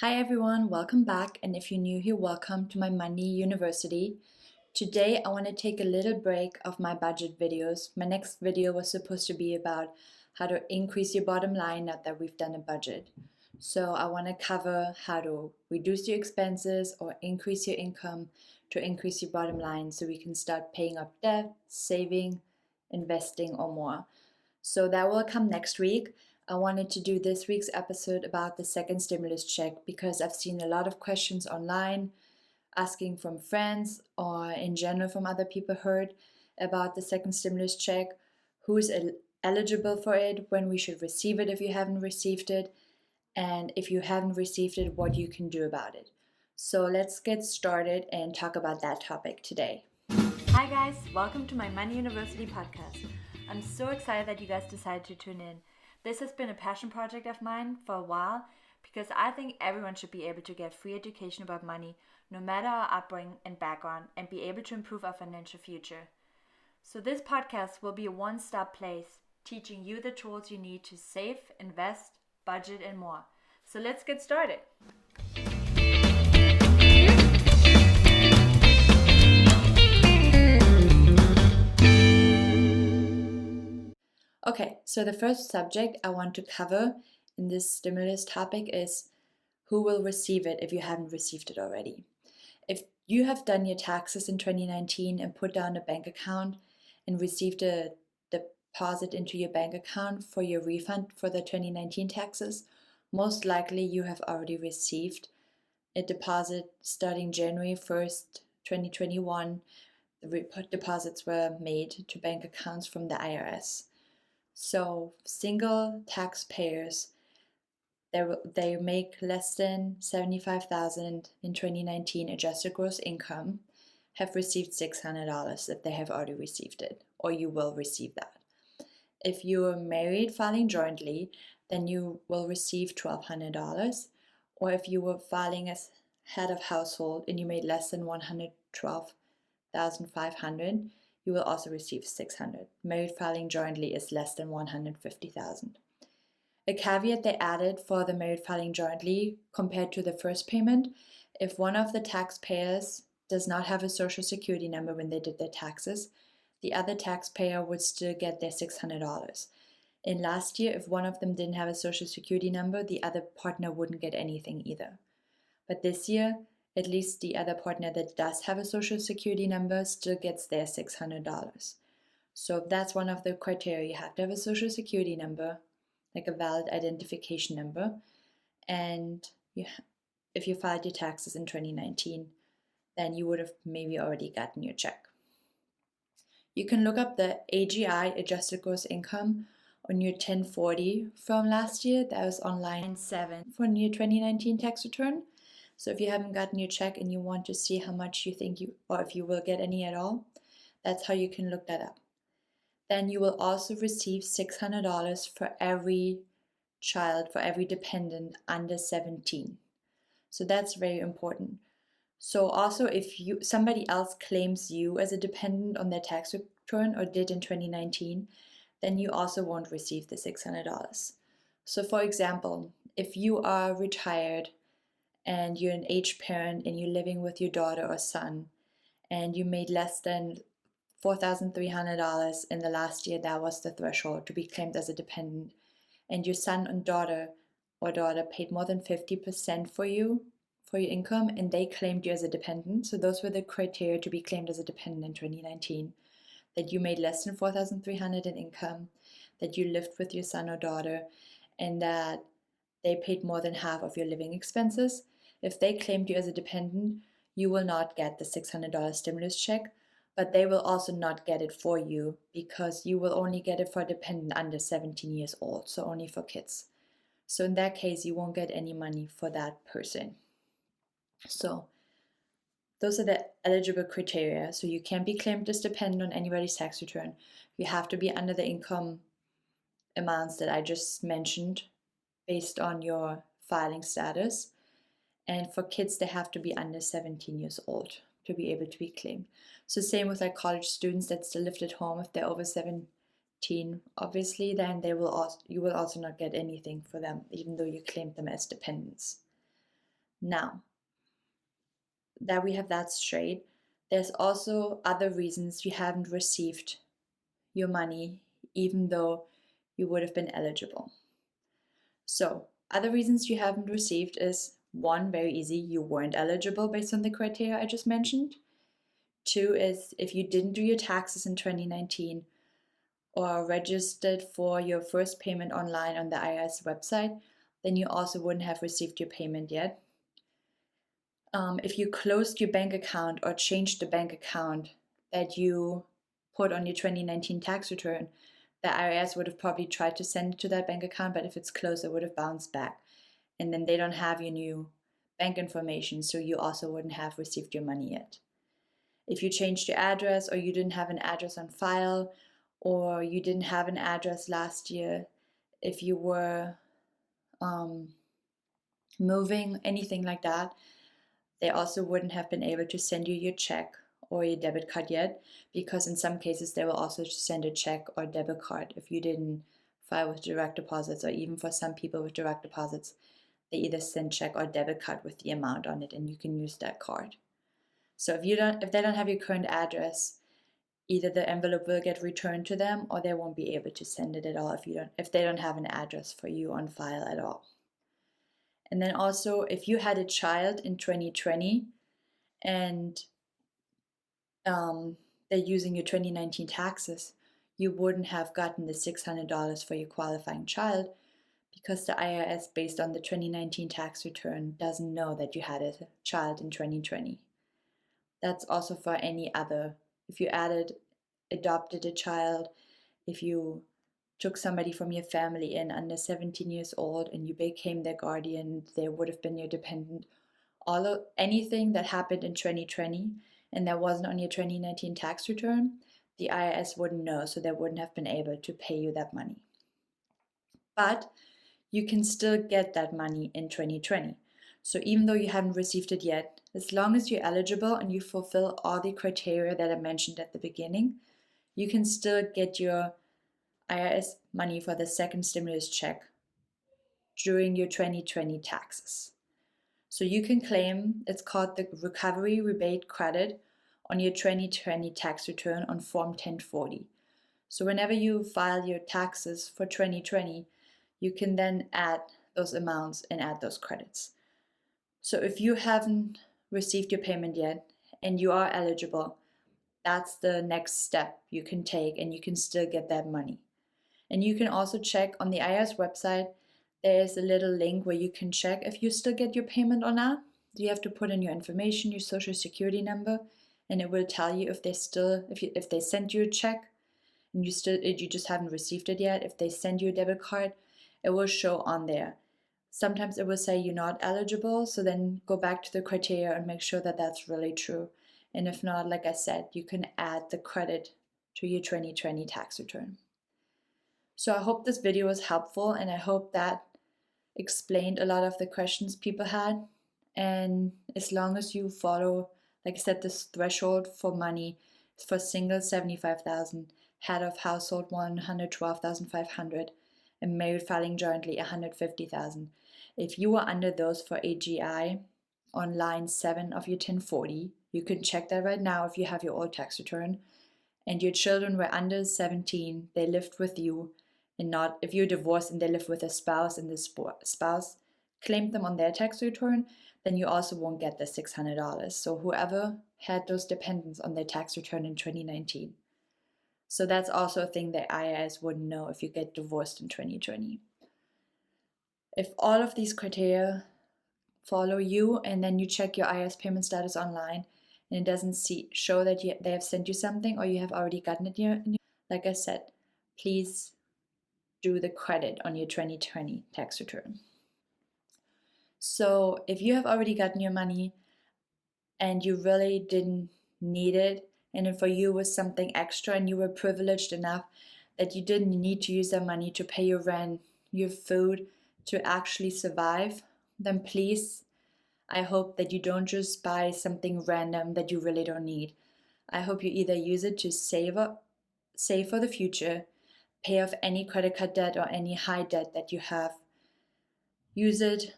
Hi everyone, welcome back, and if you're new here, welcome to my Money University. Today I want to take a little break of my budget videos. My next video was supposed to be about how to increase your bottom line now that we've done a budget. So I want to cover how to reduce your expenses or increase your income to increase your bottom line so we can start paying up debt, saving, investing, or more. So that will come next week. I wanted to do this week's episode about the second stimulus check because I've seen a lot of questions online asking from friends or in general from other people heard about the second stimulus check, who's eligible for it, when we should receive it if you haven't received it, and if you haven't received it, what you can do about it. So let's get started and talk about that topic today. Hi guys, welcome to my Money University podcast. I'm so excited that you guys decided to tune in. This has been a passion project of mine for a while because I think everyone should be able to get free education about money no matter our upbringing and background and be able to improve our financial future. So this podcast will be a one-stop place teaching you the tools you need to save, invest, budget and more. So let's get started. Okay, so the first subject I want to cover in this stimulus topic is who will receive it if you haven't received it already. If you have done your taxes in 2019 and put down a bank account and received a deposit into your bank account for your refund for the 2019 taxes, most likely you have already received a deposit starting January 1st, 2021. The deposits were made to bank accounts from the IRS. So single taxpayers, they make less than $75,000 in 2019 adjusted gross income, have received $600 if they have already received it, or you will receive that. If you are married filing jointly, then you will receive $1,200, or if you were filing as head of household and you made less than $112,500, you will also receive $600. Married filing jointly is less than $150,000. A caveat they added for the married filing jointly compared to the first payment, if one of the taxpayers does not have a social security number when they did their taxes, the other taxpayer would still get their $600. In last year, if one of them didn't have a social security number, the other partner wouldn't get anything either. But this year, at least the other partner that does have a social security number still gets their $600. So that's one of the criteria. You have to have a social security number, like a valid identification number, and if you filed your taxes in 2019, then you would have maybe already gotten your check. You can look up the AGI, adjusted gross income, on your 1040 from last year. That was on line 7 for your 2019 tax return. So if you haven't gotten your check and you want to see how much you think or if you will get any at all, that's how you can look that up. Then you will also receive $600 for every child, for every dependent under 17. So that's very important. So also if somebody else claims you as a dependent on their tax return or did in 2019, then you also won't receive the $600. So for example, if you are retired and you're an aged parent and you're living with your daughter or son and you made less than $4,300 in the last year, that was the threshold to be claimed as a dependent, and your son and daughter paid more than 50% for you for your income and they claimed you as a dependent. So those were the criteria to be claimed as a dependent in 2019. That you made less than $4,300 in income, that you lived with your son or daughter, and that they paid more than half of your living expenses. If they claimed you as a dependent, you will not get the $600 stimulus check, but they will also not get it for you because you will only get it for a dependent under 17 years old, so only for kids. So in that case, you won't get any money for that person. So those are the eligible criteria. So you can't be claimed as dependent on anybody's tax return. You have to be under the income amounts that I just mentioned based on your filing status. And for kids, they have to be under 17 years old to be able to be claimed. So same with like college students that still lived at home. If they're over 17, obviously, then you will also not get anything for them, even though you claimed them as dependents. Now that we have that straight, there's also other reasons you haven't received your money, even though you would have been eligible. So, other reasons you haven't received is one, very easy, you weren't eligible based on the criteria I just mentioned. Two is if you didn't do your taxes in 2019 or registered for your first payment online on the IRS website, then you also wouldn't have received your payment yet. If you closed your bank account or changed the bank account that you put on your 2019 tax return, the IRS would have probably tried to send it to that bank account, but if it's closed, it would have bounced back. And then they don't have your new bank information, so you also wouldn't have received your money yet. If you changed your address or you didn't have an address on file or you didn't have an address last year, if you were moving, anything like that, they also wouldn't have been able to send you your check or your debit card yet, because in some cases they will also send a check or debit card if you didn't file with direct deposits, or even for some people with direct deposits, they either send check or debit card with the amount on it and you can use that card. So if they don't have your current address, either the envelope will get returned to them or they won't be able to send it at all if they don't have an address for you on file at all. And then also, if you had a child in 2020 and they're using your 2019 taxes, you wouldn't have gotten the $600 for your qualifying child, because the IRS, based on the 2019 tax return, doesn't know that you had a child in 2020. That's also for any other, if you adopted a child, if you took somebody from your family in under 17 years old and you became their guardian, they would have been your dependent. Anything that happened in 2020 and that wasn't on your 2019 tax return, the IRS wouldn't know, so they wouldn't have been able to pay you that money. But you can still get that money in 2020. So even though you haven't received it yet, as long as you're eligible and you fulfill all the criteria that I mentioned at the beginning, you can still get your IRS money for the second stimulus check during your 2020 taxes. So you can claim, it's called the Recovery Rebate Credit, on your 2020 tax return on Form 1040. So whenever you file your taxes for 2020, you can then add those amounts and add those credits. So if you haven't received your payment yet and you are eligible, that's the next step you can take and you can still get that money. And you can also check on the IRS website. There is a little link where you can check if you still get your payment or not. You have to put in your information, your social security number, and it will tell you if they sent you a check and you just haven't received it yet. If they send you a debit card, it will show on there. Sometimes it will say you're not eligible, so then go back to the criteria and make sure that that's really true. And if not, like I said, you can add the credit to your 2020 tax return. So I hope this video was helpful, and I hope that explained a lot of the questions people had. And as long as you follow, like I said, this threshold for money is for single 75,000, head of household 112,500, and married filing jointly 150,000. If you are under those for AGI on line 7 of your 1040, you can check that right now if you have your old tax return, and your children were under 17, they lived with you, and not if you're divorced and they live with a spouse and the spouse claimed them on their tax return, then you also won't get the $600. So whoever had those dependents on their tax return in 2019. So that's also a thing that IRS wouldn't know if you get divorced in 2020. If all of these criteria follow you and then you check your IRS payment status online and it doesn't show that they have sent you something or you have already gotten it, like I said, please do the credit on your 2020 tax return. So if you have already gotten your money and you really didn't need it, and for you was something extra and you were privileged enough that you didn't need to use that money to pay your rent, your food, to actually survive, then please, I hope that you don't just buy something random that you really don't need. I hope you either use it to save for the future, pay off any credit card debt or any high debt that you have. Use it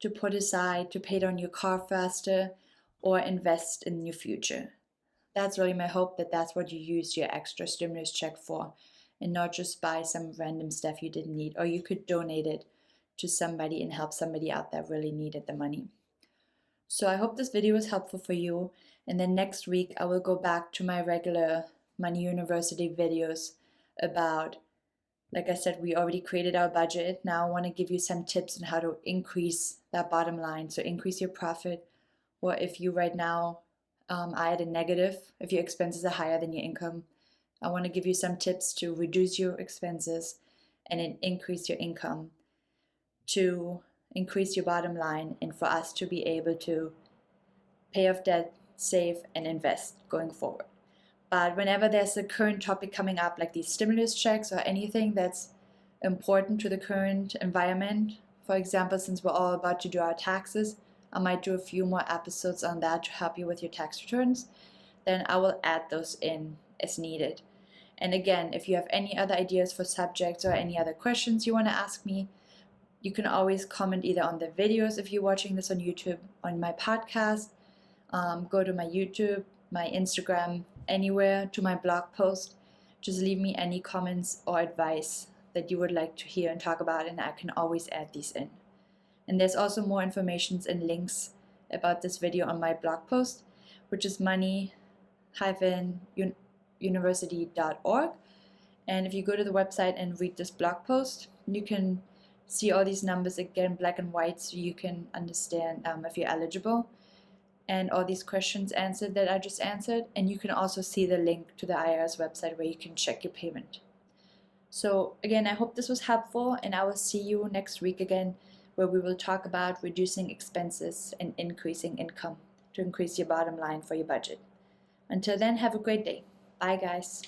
to put aside to pay down your car faster or invest in your future. That's really my hope, that that's what you use your extra stimulus check for, and not just buy some random stuff you didn't need, or you could donate it to somebody and help somebody out that really needed the money. So I hope this video was helpful for you, and then next week I will go back to my regular Money University videos about, like I said, we already created our budget. Now I want to give you some tips on how to increase that bottom line, so increase your profit, or if you right now are at a negative, if your expenses are higher than your income, I want to give you some tips to reduce your expenses and then increase your income, to increase your bottom line, and for us to be able to pay off debt, save, and invest going forward. But whenever there's a current topic coming up, like these stimulus checks or anything that's important to the current environment, for example, since we're all about to do our taxes, I might do a few more episodes on that to help you with your tax returns, then I will add those in as needed. And again, if you have any other ideas for subjects or any other questions you want to ask me, you can always comment either on the videos if you're watching this on YouTube, on my podcast, go to my YouTube, my Instagram, anywhere, to my blog post. Just leave me any comments or advice that you would like to hear and talk about, and I can always add these in. And there's also more information and links about this video on my blog post, which is money-university.org. And if you go to the website and read this blog post, you can see all these numbers again, black and white, so you can understand if you're eligible, and all these questions answered that I just answered. And you can also see the link to the IRS website where you can check your payment. So again, I hope this was helpful, and I will see you next week again, where we will talk about reducing expenses and increasing income to increase your bottom line for your budget. Until then, have a great day. Bye, guys.